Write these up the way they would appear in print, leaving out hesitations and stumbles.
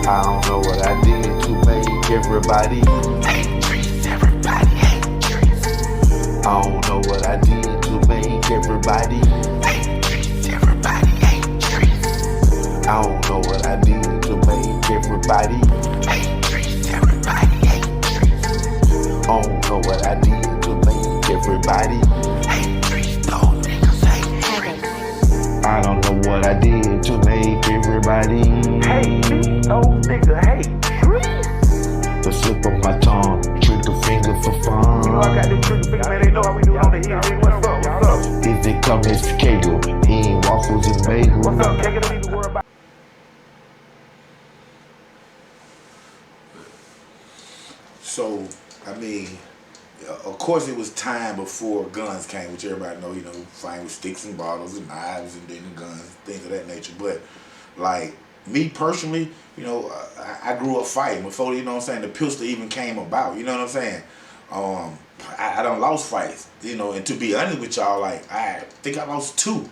I don't know what I did to make everybody hate trees. Everybody hate trees. I don't know what I did to make everybody hate trees. Everybody hate trees. I don't know what I did to make everybody hate trees. Everybody hate trees. I don't know what I did to make everybody hate trees. Those niggas hate trees. I don't know what I did to make everybody hate me. Those niggas hate trees. The slip of my tongue, trigger finger for fun. You know I got them trigger finger, man. They know how we do it on the hill. What's up? What's up? Is it come as Kegel? He ain't waffles and bagels. What's up, Kegel? Don't even worry about. So, I mean, of course it was time before guns came, which everybody know, fighting with sticks and bottles and knives and then guns, things of that nature. But, like, me personally, I grew up fighting before, the pistol even came about, you know what I'm saying? I done lost fights, and to be honest with y'all, like, I think I lost 2.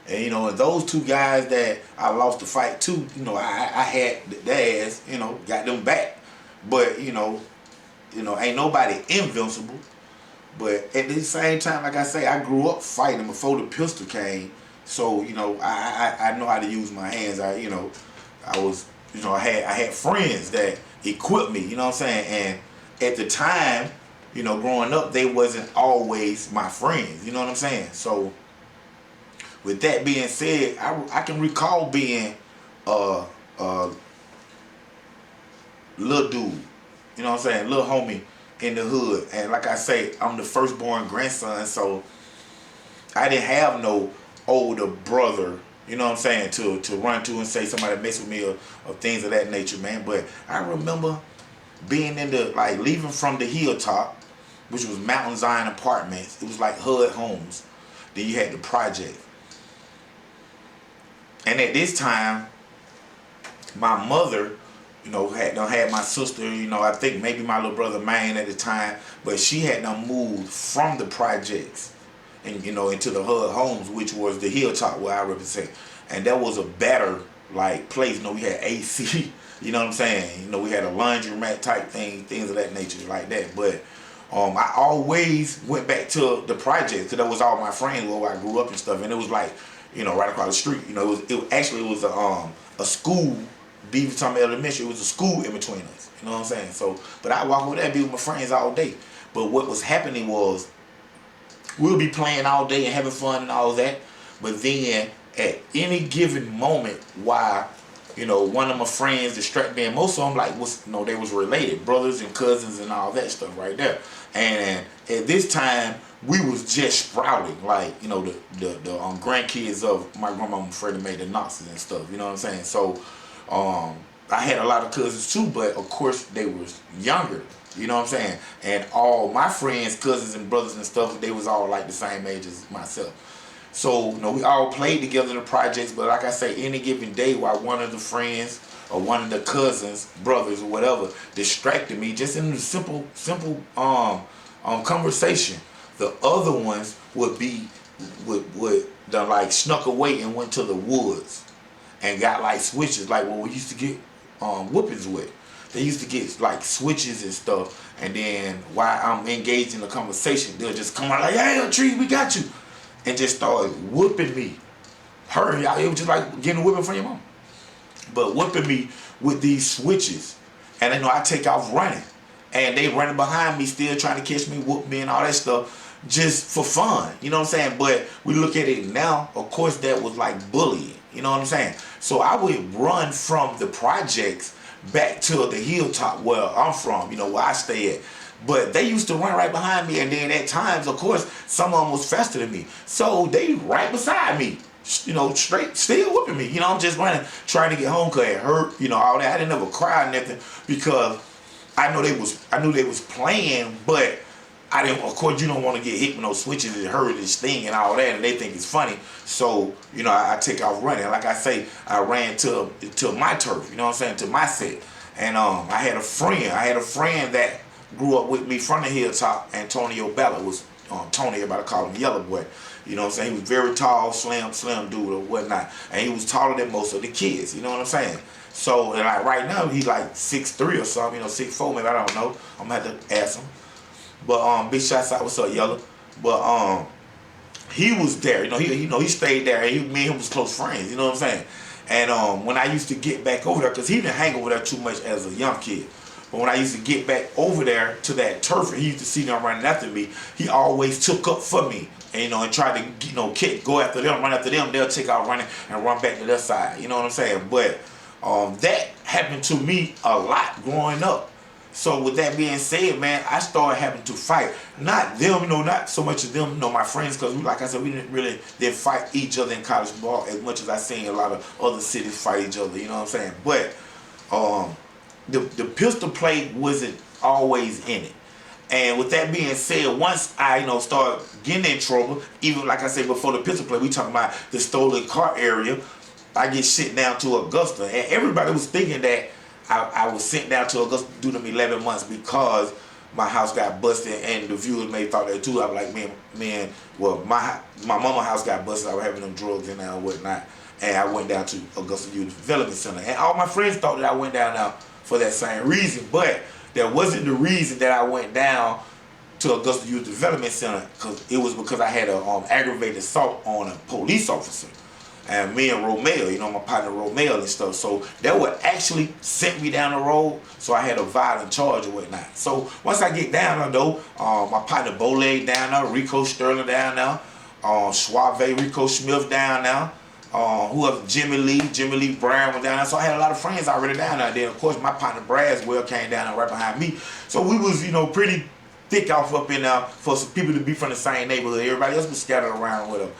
And, and those 2 guys that I lost the fight to, I had their ass, got them back. But, ain't nobody invincible. But at the same time, like I say, I grew up fighting before the pistol came. So, I know how to use my hands. I had friends that equipped me, you know what I'm saying? And at the time, growing up, they wasn't always my friends, you know what I'm saying? So, with that being said, I can recall being a little dude, you know what I'm saying, little homie in the hood. And like I say, I'm the firstborn grandson, so I didn't have no older brother, you know what I'm saying, to run to and say somebody mess with me or things of that nature, man. But I remember being leaving from the hilltop, which was Mountain Zion Apartments. It was like HUD homes. Then you had the project. And at this time, my mother, had my sister, I think maybe my little brother Maine at the time, but she had done moved from the projects and, into the HUD homes, which was the hilltop where I represent. And that was a better, place. We had AC, you know what I'm saying? We had a laundromat type thing, things of that nature like that. But I always went back to the projects because that was all my friends where I grew up and stuff. And it was right across the street. It was a school. Beaverton Elementary, it was a school in between us, you know what I'm saying? So, but I walk over there and be with my friends all day. But what was happening was, we'll be playing all day and having fun and all that, but then at any given moment, while, one of my friends distracted me, and most of them, they was related, brothers and cousins and all that stuff right there. And at this time, we was just sprouting, the grandkids of my grandmama Freddie made the Knoxes and stuff, you know what I'm saying? So, I had a lot of cousins too, but of course they was younger, you know what I'm saying? And all my friends, cousins and brothers and stuff, they was all the same age as myself. So, we all played together in the projects, but like I say, any given day while one of the friends or one of the cousins, brothers or whatever, distracted me just in a simple conversation, the other ones would done snuck away and went to the woods and got switches what we used to get whoopings with. They used to get switches and stuff, and then while I'm engaged in the conversation, they'll just come out hey, Trees, we got you, and just start whooping me. Hurry, it was just getting a whipping from your mom, but whooping me with these switches. And I take off running, and they running behind me, still trying to catch me, whoop me, and all that stuff, just for fun. You know what I'm saying? But we look at it now, of course, that was bullying. You know what I'm saying? So I would run from the projects back to the hilltop where I'm from, where I stay at. But they used to run right behind me, and then at times, of course, some of them was faster than me. So they right beside me, straight, still whooping me. I'm just running, trying to get home because it hurt, all that. I didn't ever cry or nothing because I knew they was playing, but I didn't, of course, you don't want to get hit with no switches. It hurt, it sting and all that, and they think it's funny. So, I take off running. Like I say, I ran to my turf, you know what I'm saying, to my set. And I had a friend that grew up with me from the hilltop, Antonio Bella, was Tony, everybody call him Yellow Boy. You know what I'm saying? He was very tall, slim dude or whatnot. And he was taller than most of the kids. You know what I'm saying? So, and like right now, he's like 6'3" or something, you know, 6'4" maybe, I don't know. I'm gonna have to ask him. But big shots out, what's up, Yellow? But he was there, he stayed there, and me and him was close friends, you know what I'm saying? And when I used to get back over there, because he didn't hang over there too much as a young kid, but when I used to get back over there to that turf, and he used to see them running after me, he always took up for me, and tried to, go after them, run after them. They'll take out running and run back to their side, you know what I'm saying? But that happened to me a lot growing up. So with that being said, man, I started having to fight. Not them, not so much of them, my friends, because like I said, we didn't fight each other in college ball as much as I seen a lot of other cities fight each other, you know what I'm saying? But the pistol play wasn't always in it. And with that being said, once I, started getting in trouble, even like I said before the pistol play, we talking about the stolen car area, I get sent down to Augusta. And everybody was thinking that I was sent down to Augusta to do them 11 months because my house got busted, and the viewers may thought that too. I was like, man, well, my mama house got busted. I was having them drugs in there and whatnot. And I went down to Augusta Youth Development Center. And all my friends thought that I went down there for that same reason. But that wasn't the reason that I went down to Augusta Youth Development Center, because it was because I had an aggravated assault on a police officer. And me and Romeo, my partner Romeo and stuff. So that would actually sent me down the road. So I had a violent charge or whatnot. So once I get down there though, my partner Bowleg down there, Rico Sterling down there, Suave Rico Smith down there, who else? Jimmy Lee Brown was down there. So I had a lot of friends already down there. Then of course my partner Braswell came down there right behind me. So we was, pretty thick off up in there for some people to be from the same neighborhood. Everybody else was scattered around with them.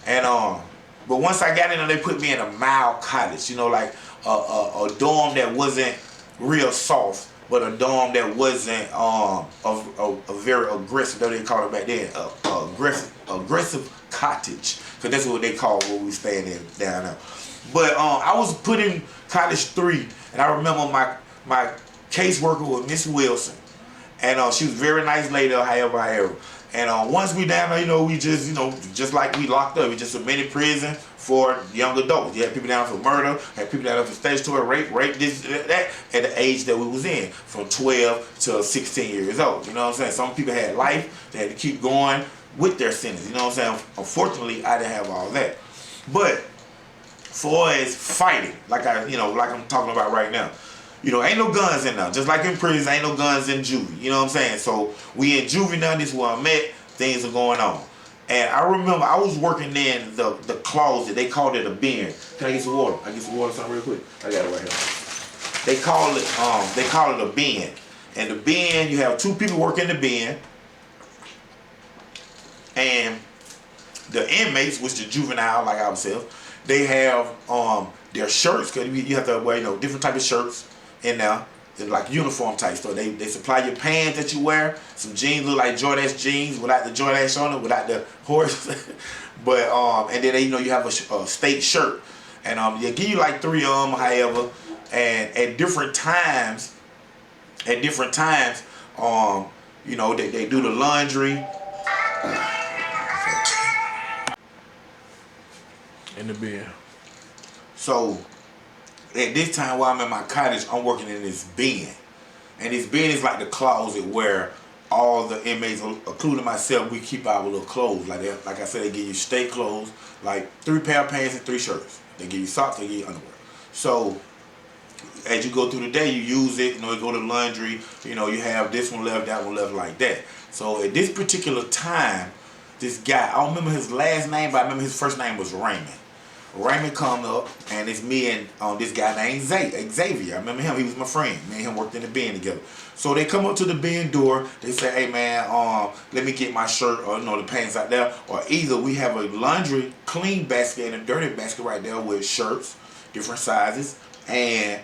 And but once I got in there, they put me in a mild cottage, like a dorm that wasn't real soft, but a dorm that wasn't a very aggressive, that they called it back then, aggressive cottage, because that's what they called what we staying in down there. But I was put in cottage 3, and I remember my caseworker was Miss Wilson, and she was a very nice lady, however. And once we down there, we just like we locked up, we just submitted prison for young adults. You had people down for murder, had people down for statutory rape, this, that, at the age that we was in, from 12 to 16 years old. You know what I'm saying? Some people had life, they had to keep going with their sentence. You know what I'm saying? Unfortunately, I didn't have all that. But for as fighting, like I'm talking about right now, ain't no guns in there. Just like in prison, ain't no guns in juvie. You know what I'm saying? So we in juvie now, this is where I'm at, things are going on. And I remember I was working in the closet. They called it a bin. Can I get some water? Something real quick. I got it right here. They call it a bin. And the bin, you have 2 people working the bin. And the inmates, which the juvenile like ourselves, they have their shirts, because you have to wear different type of shirts in there. They're like uniform type stuff. They supply your pants that you wear. Some jeans look like Jordache jeans without the Jordache on it, without the horse. But and then you have a state shirt, and they give you like 3 of them, however. And at different times, they do the laundry. In the bin. So at this time while I'm in my cottage, I'm working in this bin. And this bin is like the closet where all the inmates, including myself, we keep our little clothes. Like I said, they give you state clothes, like 3 pair of pants and 3 shirts. They give you socks, they give you underwear. So as you go through the day, you use it, you go to laundry, you have this one left, that one left, like that. So at this particular time, this guy, I don't remember his last name, but I remember his first name was Raymond. Raymond come up, and it's me and this guy named Xavier. I remember him. He was my friend. Me and him worked in the bin together. So they come up to the bin door. They say, "Hey man, let me get my shirt or the pants out there." Or either we have a laundry clean basket and a dirty basket right there with shirts, different sizes, and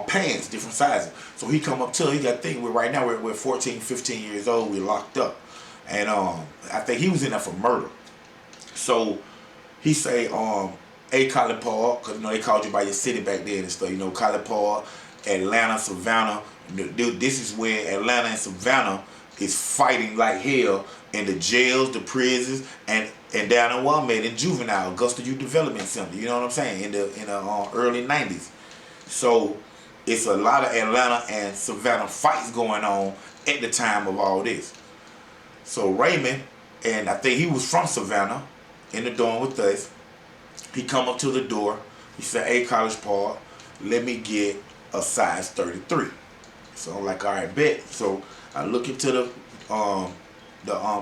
pants, different sizes. So he come up to. He got to think. Right now we're 14, 15 years old. We're locked up, and I think he was in there for murder. So he say, "Hey, College Park," because they called you by your city back then and stuff. College Park, Atlanta, Savannah. This is where Atlanta and Savannah is fighting like hell in the jails, the prisons, and down in Walmart in juvenile, Augusta Youth Development Center. You know what I'm saying? In the early 90s. So it's a lot of Atlanta and Savannah fights going on at the time of all this. So Raymond, and I think he was from Savannah, in the dorm with us. He come up to the door. He said, "Hey, College Park, let me get a size 33." So I'm like, all right, bet. So I look into the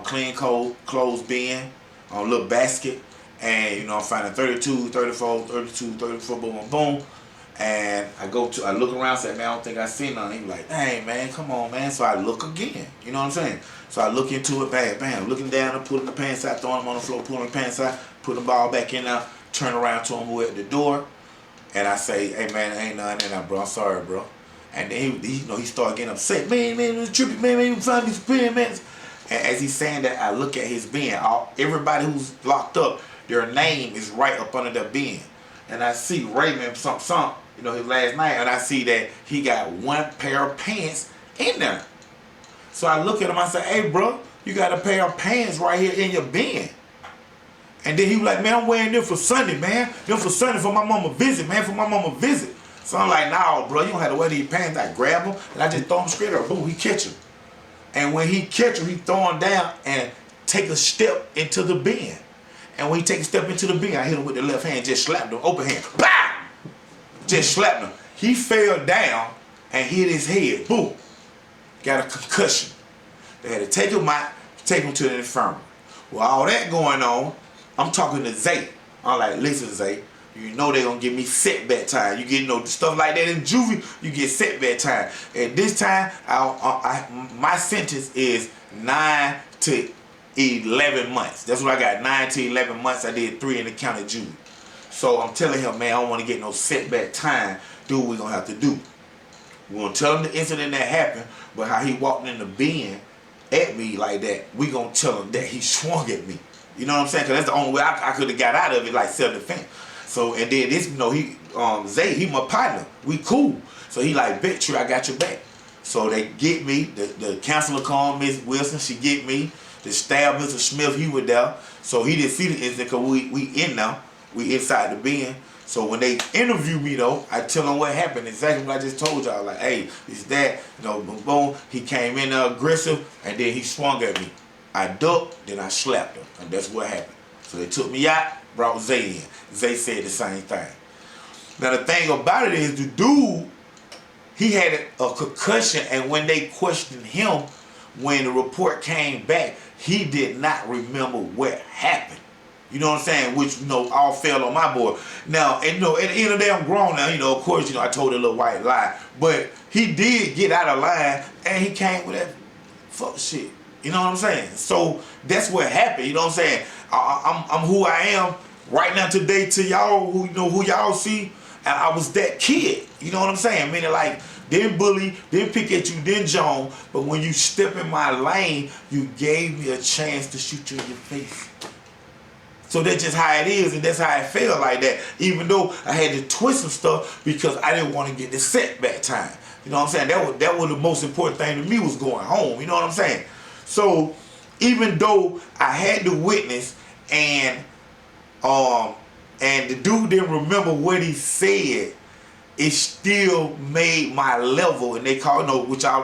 clean clothes bin, little basket, and I'm finding 32, 34, 32, 34, boom, boom, boom. And I look around, say, "Man, I don't think I see none." He like, "Dang, man, come on, man." So I look again. You know what I'm saying? So I look into it, bam, bam, looking down and pulling the pants out, throwing them on the floor, pulling the pants out, putting the ball back in there, turn around to him who at the door, and I say, "Hey, man, there ain't nothing in there, bro. I'm sorry, bro." And then he started getting upset. Man, it was tripping, man, you find these pen, man. And as he's saying that, I look at his bin. Everybody who's locked up, their name is right up under the bin. And I see Raymond something, his last name, and I see that he got one pair of pants in there. So I look at him, I say, "Hey, bro, you got a pair of pants right here in your bin." And then he was like, "Man, I'm wearing them for Sunday, man. Them for Sunday for my mama visit, man, for my mama visit." So I'm like, "Nah, bro, you don't have to wear these pants." I grab them, and I just throw them straight up. Boom, he catch them. And when he catch them, he throw them down and take a step into the bin. And when he take a step into the bin, I hit him with the left hand, just slapped him, open hand, BAM! Just slapped him. He fell down and hit his head. Boom. Got a concussion. They had to take him out, take him to the infirmary. Well, all that going on, I'm talking to Zay. I'm like, "Listen, Zay, you know they're going to give me setback time. You get, stuff like that in juvie, you get setback time. At this time, my sentence is 9 to 11 months. That's what I got, 9 to 11 months. I did 3 in the county juvie. So I'm telling him, man, I don't want to get no setback time. Do what we're going to have to do. We're going to tell him the incident that happened, but how he walked in the bin at me like that, we going to tell him that he swung at me. You know what I'm saying? Because that's the only way I could have got out of it, like self-defense. So, and then this, Zay, he my partner. We cool. So he like, "Bet Tree, I got your back." So they get me. The counselor called Miss Wilson. She get me. The staff, Mr. Smith, he was there. So he didn't see the incident because we in now. We inside the bin. So when they interview me though, I tell them what happened. Exactly what I just told y'all. Like, "Hey, it's that, boom, boom." He came in there aggressive, and then he swung at me. I ducked, then I slapped him, and that's what happened. So they took me out, brought Zay in. Zay said the same thing. Now the thing about it is, the dude, he had a concussion, and when they questioned him, when the report came back, he did not remember what happened. You know what I'm saying? Which, all fell on my board. Now, and at the end of the day, I'm grown now. Of course, I told a little white lie. But he did get out of line, and he came with that fuck shit. You know what I'm saying? So that's what happened. You know what I'm saying? I'm who I am right now today to y'all who y'all see. And I was that kid. You know what I'm saying? Meaning like, didn't bully, didn't pick at you, didn't Joan. But when you step in my lane, you gave me a chance to shoot you in your face. So that's just how it is, and that's how I felt like that. Even though I had to twist some stuff because I didn't want to get the setback time. You know what I'm saying? That was the most important thing to me, was going home. You know what I'm saying? So even though I had to witness and the dude didn't remember what he said, it still made my level, and they call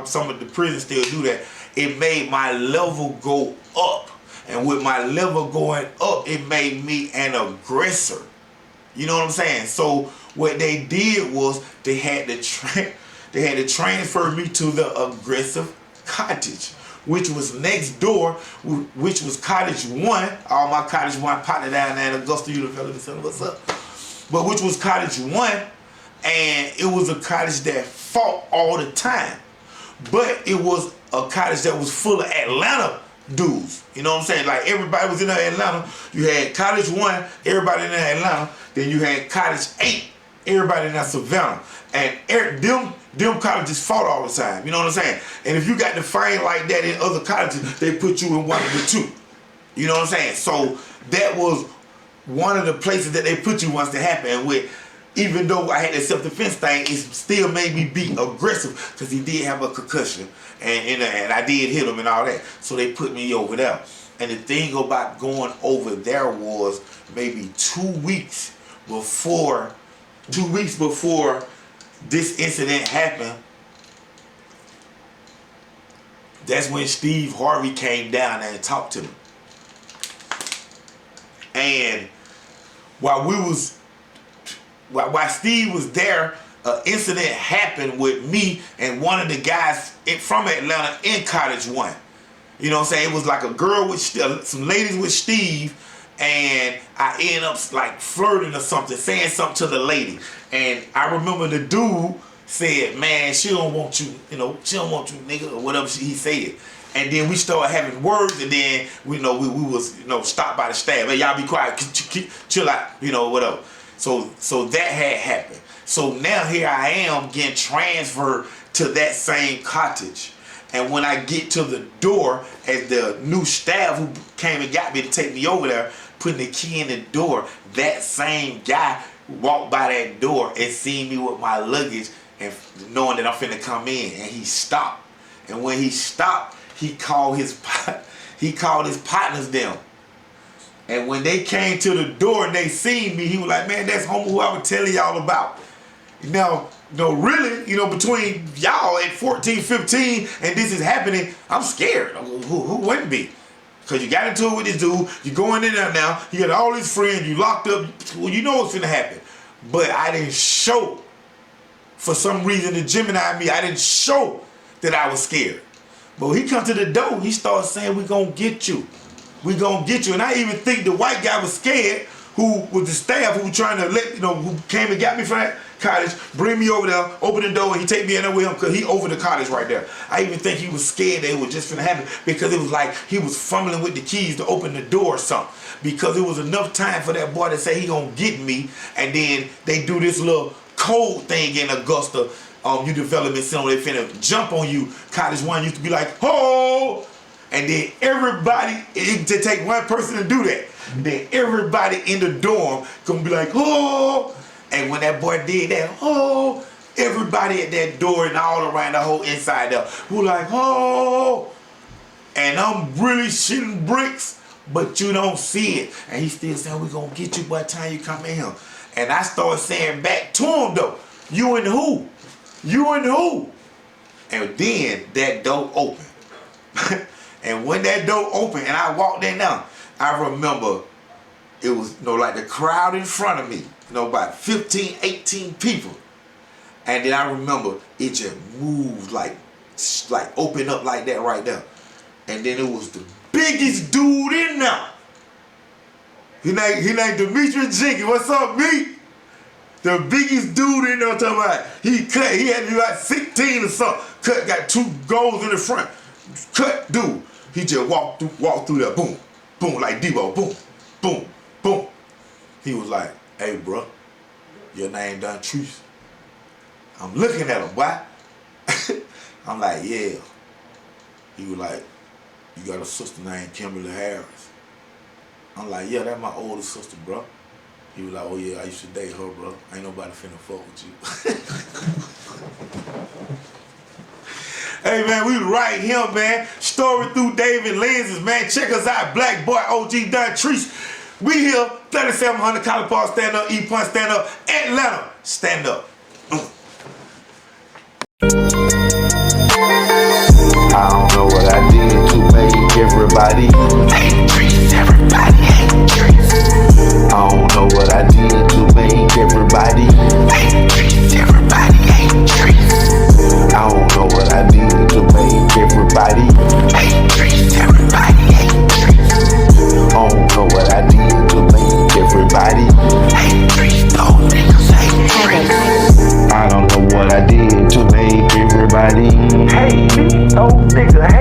some of the prisons still do that. It made my level go up. And with my level going up, it made me an aggressor. You know what I'm saying? So what they did was they had to transfer me to the aggressive cottage, which was next door, which was Cottage 1. All my Cottage 1 partner down there in Augusta Youth Development Center, what's up? But which was Cottage 1, and it was a cottage that fought all the time. But it was a cottage that was full of Atlanta dudes. You know what I'm saying? Like, everybody was in there Atlanta. You had Cottage 1, everybody in there Atlanta. Then you had Cottage 8, everybody in there Savannah. And them cottages fought all the time. You know what I'm saying? And if you got the fame like that in other cottages, they put you in one of the two. You know what I'm saying? So that was one of the places that they put you once that happened. And with even though I had that self-defense thing, it still made me be aggressive because he did have a concussion and I did hit him and all that. So they put me over there. And the thing about going over there was maybe 2 weeks before this incident happened. That's when Steve Harvey came down there and talked to me. And while Steve was there, an incident happened with me and one of the guys from Atlanta in Cottage 1. You know what I'm saying? It was like a girl with some ladies with Steve, and I ended up like flirting or something, saying something to the lady. And I remember the dude said, man, she don't want you, she don't want you, nigga, or whatever he said. And then we started having words, and then we was stopped by the staff. Hey, y'all be quiet, chill out, whatever. So that had happened. So now here I am getting transferred to that same cottage. And when I get to the door, as the new staff who came and got me to take me over there, putting the key in the door, that same guy walked by that door and seen me with my luggage and knowing that I'm finna come in, and he stopped. And when he stopped, he called his partners down. And when they came to the door and they seen me, he was like, man, that's homie who I was telling y'all about. Now, really, between y'all at 14, 15, and this is happening, I'm scared. Who wouldn't be? Because you got into it with this dude, you going in there now, you got all these friends, you locked up, well, you know what's gonna happen. But I didn't show, for some reason, the Gemini in me, I didn't show that I was scared. But when he come to the door, he started saying, we gonna get you. We gonna get you. And I even think the white guy was scared, who was the staff who was trying to who came and got me from that cottage, bring me over there, open the door, and he take me in there with him because he over the cottage right there. I even think he was scared that it was just gonna happen because it was like he was fumbling with the keys to open the door or something. Because it was enough time for that boy to say he gonna get me, and then they do this little code thing in Augusta, Youth Development Center, they finna jump on you. Cottage 1 used to be like, ho! And then everybody, it to take one person to do that. Then everybody in the dorm gonna be like, oh! And when that boy did that, oh! Everybody at that door and all around the whole inside there were like, oh! And I'm really shitting bricks, but you don't see it. And he's still saying, we're gonna get you by the time you come in here. And I started saying back to him though, you and who? You and who? And then that door opened. And when that door opened and I walked in now, I remember it was like the crowd in front of me, about 15, 18 people. And then I remember it just moved like opened up like that right there. And then it was the biggest dude in there. He named Demetrius Jenkins. What's up, me? The biggest dude in there, I'm talking about. He had to be like 16 or something. Got 2 goals in the front. Cut dude. He just walked through there, boom, boom, like Debo, boom, boom, boom. He was like, hey, bro, your name Dontrece. I'm looking at him, boy. I'm like, yeah. He was like, you got a sister named Kimberly Harris. I'm like, yeah, that's my older sister, bro. He was like, oh yeah, I used to date her, bro. Ain't nobody finna fuck with you. Hey man, we right here, man. Story through David lenses, man. Check us out, Black Boy OG Dontrece. We here, 3700 College Park, stand up, E-Point, stand up, Atlanta, stand up. I don't know what I did to make everybody hate Trees. Everybody hate Trees. I don't know what I did to make everybody hate Trees. Everybody hate Trees. I don't know what I did to make everybody hate Trees. Everybody hate Trees. I don't know what I did to make everybody hate Trees. Those niggas hate Trees. I don't know what I did to make everybody hate me. Those niggas